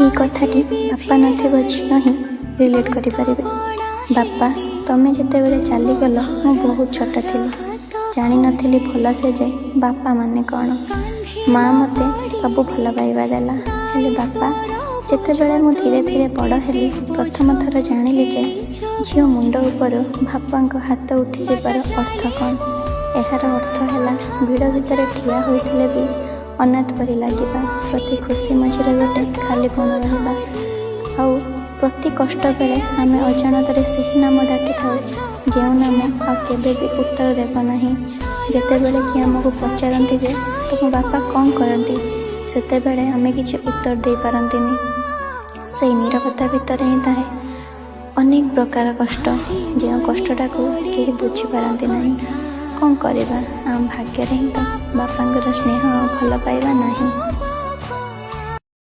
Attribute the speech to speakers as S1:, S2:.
S1: এই কথাটি ବାପା ନଥିବା ଝିଅ ହିଁ ରିଲେଟ୍ କରିପାରିବେ। ବାପା, ତମେ ଯେତେବେଳେ ଚାଲିଗଲ ମୁଁ ବହୁତ ଛୋଟ ଥିଲି, ଜାଣିନଥିଲି ଭଲସେ ଯେ ବାପା ମାନେ କ'ଣ। ମା ମୋତେ ସବୁ ଭଲ ପାଇବା ଦେଲା, ହେଲେ ବାପା ଯେତେବେଳେ ମୁଁ ଧୀରେ ଧୀରେ ବଡ଼ ହେଲି, ପ୍ରଥମ ଥର ଜାଣିଲି ଯେ ଝିଅ ମୁଣ୍ଡ ଉପରୁ ବାପାଙ୍କ ହାତ ଉଠିଯିବାର ଅର୍ଥ କ'ଣ। ଏହାର ଅର୍ଥ ହେଲା ଭିଡ଼ ଭିତରେ ଠିଆ ହୋଇଥିଲେ ବି ଅନାଥ ପରି ଲାଗିବା, ପ୍ରତି ଖୁସି ମଝିରେ ଗୋଟେ ଖାଲିପଣ ରହିବା, ଆଉ ପ୍ରତି କଷ୍ଟ ବେଳେ ଆମେ ଅଜାଣତରେ ସେହି ନାମ ଡାକିଥାଉ ଯେଉଁ ନାମ ଆଉ କେବେ ବି ଉତ୍ତର ଦେବ ନାହିଁ। ଯେତେବେଳେ କି ଆମକୁ ପଚାରନ୍ତି ଯେ ତୁମ ବାପା କ'ଣ କରନ୍ତି, ସେତେବେଳେ ଆମେ କିଛି ଉତ୍ତର ଦେଇପାରନ୍ତିନି। ସେଇ ନୀରବତା ଭିତରେ ହିଁ ଥାଏ ଅନେକ ପ୍ରକାର କଷ୍ଟ, ଯେଉଁ କଷ୍ଟଟାକୁ କେହି ବୁଝିପାରନ୍ତି ନାହିଁ। କ'ଣ କରିବା, ଆମ ଭାଗ୍ୟରେ ହିଁ ତ ବାପାଙ୍କର ସ୍ନେହ ଆଉ ଭଲ ପାଇବା ନାହିଁ।